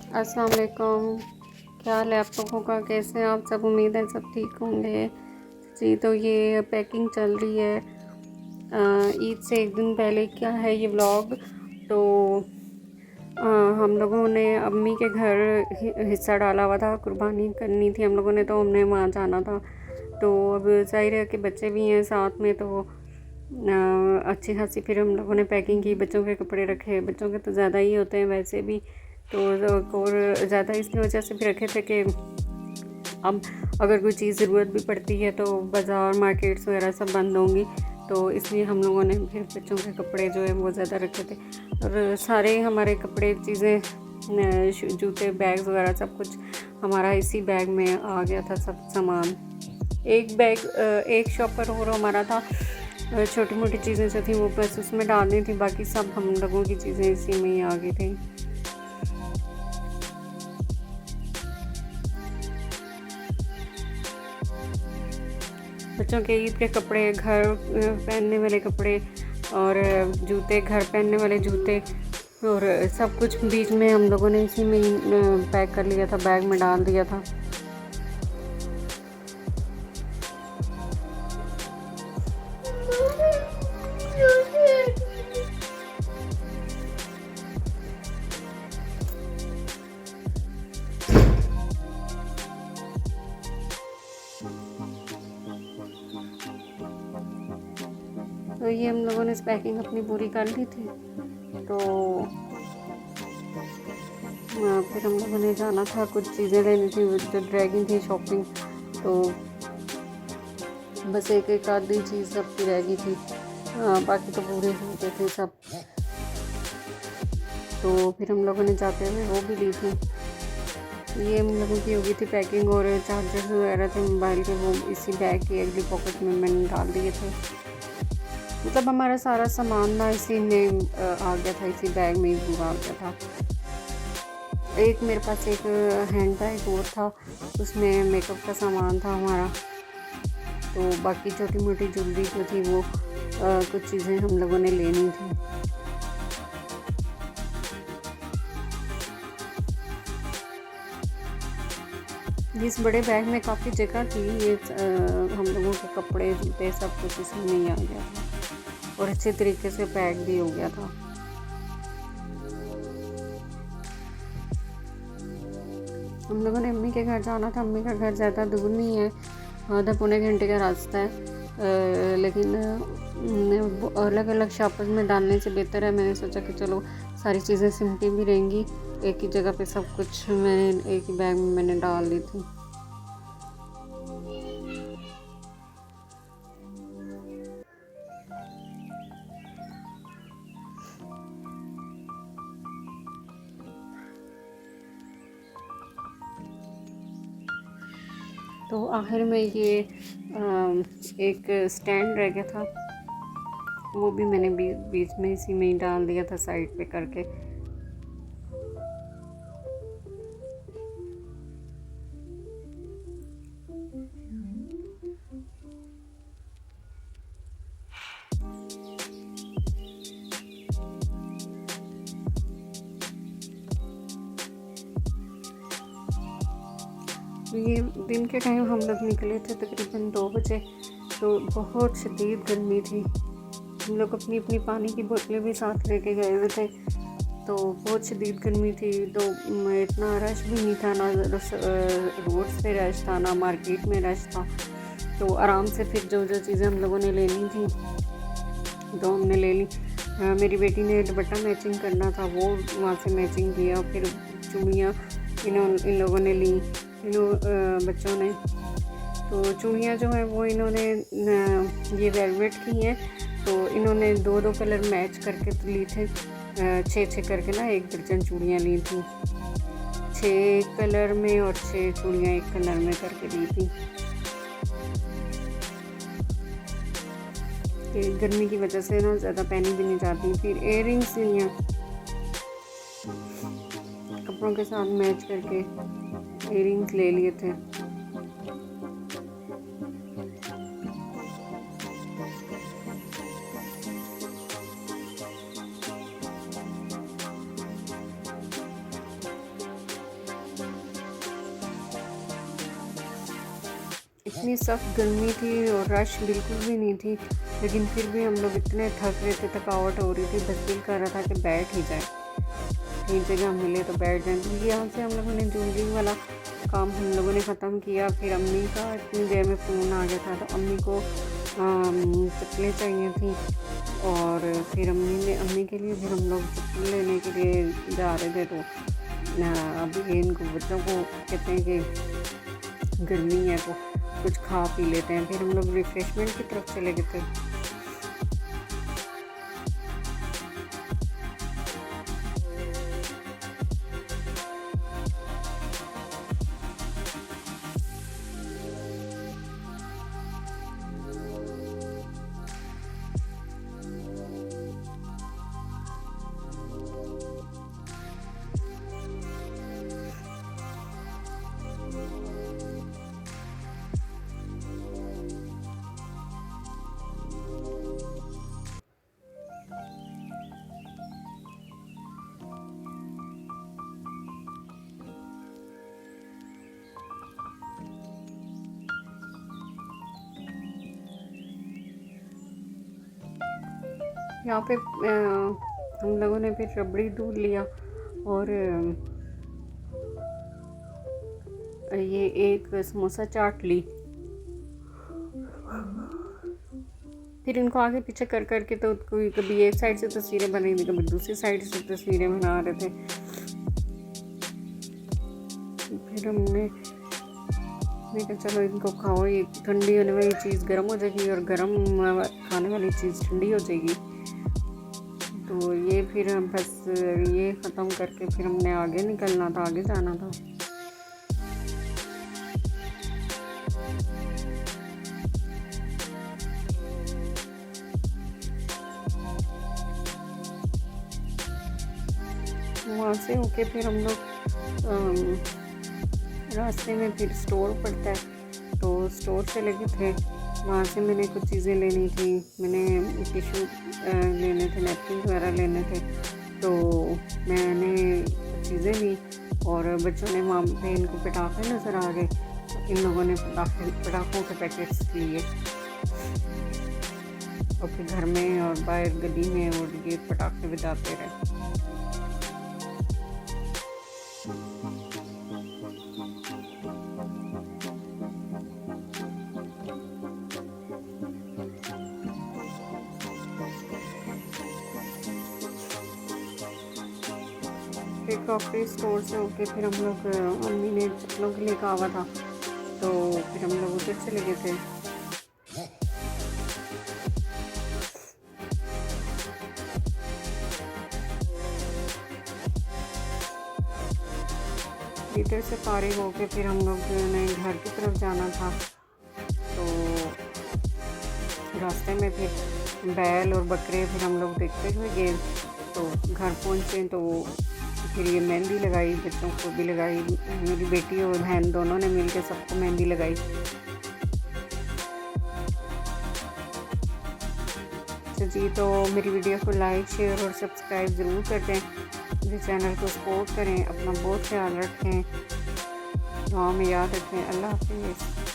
अस्सलाम वालेकुम। क्या हाल है आप लोगों का? कैसे हैं आप सब? उम्मीद है सब ठीक होंगे जी। तो ये पैकिंग चल रही है ईद से एक दिन पहले। क्या है ये व्लॉग? तो हम लोगों ने अम्मी के घर हिस्सा डाला हुआ था, कुर्बानी करनी थी हम लोगों ने, तो हमने वहाँ जाना था। तो अब जाहिर है कि बच्चे भी हैं साथ में, तो अच्छी खासी फिर हम लोगों ने पैकिंग की। बच्चों के कपड़े रखे, बच्चों के तो ज़्यादा ही होते हैं वैसे भी, तो और ज़्यादा इसकी वजह से भी रखे थे कि अब अगर कोई चीज़ ज़रूरत भी पड़ती है तो बाज़ार मार्केट्स वगैरह सब बंद होंगी, तो इसलिए हम लोगों ने फिर बच्चों के कपड़े जो है वो ज़्यादा रखे थे। और सारे हमारे कपड़े, चीज़ें, जूते, बैग्स वगैरह सब कुछ हमारा इसी बैग में आ गया था, सब सामान। एक बैग एक शॉपर और हमारा था, छोटी मोटी चीज़ें जो थी वो बस उसमें डालनी थी, बाकी सब हम लोगों की चीज़ें इसी में ही आ गई थी। बच्चों के ईद के कपड़े, घर पहनने वाले कपड़े और जूते, घर पहनने वाले जूते, और सब कुछ बीच में हम लोगों ने इसी में ही पैक कर लिया था, बैग में डाल दिया था। तो ये हम लोगों ने पैकिंग अपनी पूरी कर ली थी। तो फिर हम लोगों ने जाना था, कुछ चीज़ें लेनी थी जो ड्रैगिंग थी, शॉपिंग। तो बस एक एक आधी चीज़ सबकी रह गई थी, बाकी तो पूरे हो गए थे सब। तो फिर हम लोगों ने जाते हुए वो भी ली थी। ये हम लोगों की हो गई थी पैकिंग, और चार्जर्स वगैरह थे मोबाइल के, वो इसी बैग की अगली पॉकेट में मैंने डाल दिए थे। मतलब हमारा सारा सामान ना इसी में आ गया था, इसी बैग में ही पूरा आ गया था। एक मेरे पास एक हैंड बैग और था, उसमें मेकअप का सामान था हमारा। तो बाकी छोटी मोटी ज्वेलरी जो थी वो कुछ चीज़ें हम लोगों ने लेनी थी। इस बड़े बैग में काफ़ी जगह थी। ये हम लोगों के कपड़े, जूते, सब कुछ इसमें ही आ गया था, और अच्छे तरीके से पैक भी हो गया था। हम लोगों ने अम्मी के घर जाना था। अम्मी का घर ज़्यादा दूर नहीं है, आधा पौने घंटे का रास्ता है, लेकिन अलग अलग शॉपर्स में डालने से बेहतर है, मैंने सोचा कि चलो सारी चीज़ें सिमटी भी रहेंगी, एक ही जगह पे सब कुछ मैंने एक ही बैग में मैंने डाल दी थी। तो आखिर में ये एक स्टैंड रह गया था, वो भी मैंने बीच में इसी में ही डाल दिया था, साइड पे करके। ये दिन के टाइम हम लोग निकले थे तकरीबन 2 बजे। तो बहुत शदीद गर्मी थी। हम लोग अपनी अपनी पानी की बोतलें भी साथ लेके गए हुए थे, तो बहुत शदीद गर्मी थी। तो इतना रश भी नहीं था, ना रोड्स पे रश था, ना मार्केट में रश था। तो आराम से फिर जो जो चीज़ें हम लोगों ने लेनी थी तो हमने ले ली। मेरी बेटी ने दुपट्टा मैचिंग करना था, वो वहाँ से मैचिंग किया। फिर चूड़ियाँ इन लोगों ने ली, बच्चों ने। तो चूड़ियाँ जो हैं वो इन्होंने ये वेलवेट की हैं, तो इन्होंने 2-2 कलर मैच करके ली थे। 6-6 करके ना 1 दर्जन चूड़ियाँ ली थी, 6 कलर में, और 6 चूड़ियाँ 1 कलर में करके ली थी। गर्मी की वजह से ना ज़्यादा पहनी भी नहीं जाती। फिर इयररिंग्स लियाँ कपड़ों के साथ मैच करके, इयररिंग्स ले लिए थे। इतनी सख्त गर्मी थी और रश बिल्कुल भी नहीं थी, लेकिन फिर भी हम लोग इतने थक रहे थे, थकावट हो रही थी, बस दिल कर रहा था कि बैठ ही जाए, कहीं जगह मिले तो बैठ जाए। तो यहाँ से हम लोगों ने ज्वेलरी वाला काम हम लोगों ने ख़त्म किया। फिर अम्मी का इतनी देर में फ़ोन आ गया था, तो अम्मी को चप्पलें चाहिए थी, और फिर अम्मी के लिए फिर हम लोग चप्पल लेने के लिए जा रहे थे। तो अभी इनको बच्चों को कहते हैं कि गर्मी है तो कुछ खा पी लेते हैं। फिर हम लोग रिफ़्रेशमेंट की तरफ चले गए थे। यहाँ पे हम लोगों ने फिर रबड़ी दूध लिया और ये एक समोसा चाट ली। फिर इनको आगे पीछे कर कर के तो कोई कभी एक साइड से तस्वीरें बनी थी, कभी दूसरी साइड से तस्वीरें बना रहे थे। फिर हमने कहा चलो इनको खाओ, ये ठंडी होने वाली चीज़ गर्म हो जाएगी और गर्म खाने वाली चीज़ ठंडी हो जाएगी। तो ये फिर हम बस ये ख़त्म करके फिर हमने आगे निकलना था, आगे जाना था। वहाँ से होके फिर हम लोग रास्ते में फिर स्टोर पड़ता है, तो स्टोर चले गए थे। वहाँ से मैंने कुछ चीज़ें लेनी थी, मैंने टिशू लेने थे, नैपकिन वगैरह लेने थे, तो मैंने चीज़ें ली। और बच्चों ने वहाँ पे इनको पटाखे नज़र आ गए, इन लोगों ने पटाखों के पैकेट्स लिए और फिर घर में और बाहर गली में और ये पटाखे बजाते रहे। फिर क्रॉकरी स्टोर से होके फिर हम लोग मम्मी ने चप्पलों के लिए कहा हुआ था, तो फिर हम लोग उधर चले गए थे। इधर से फारिग होके फिर हम लोग ने घर की तरफ जाना था, तो रास्ते में फिर बैल और बकरे फिर हम लोग देखते हुए गए। तो घर पहुँचे तो फिर ये मेहंदी लगाई, बच्चों को भी लगाई, मेरी बेटी और बहन दोनों ने मिलकर सबको मेहंदी लगाई। तो मेरी वीडियो को लाइक, शेयर और सब्सक्राइब ज़रूर कर दें, मेरे चैनल को सपोर्ट करें, अपना बहुत ख्याल रखें, दुआ में याद रखें। अल्लाह हाफ़िज़।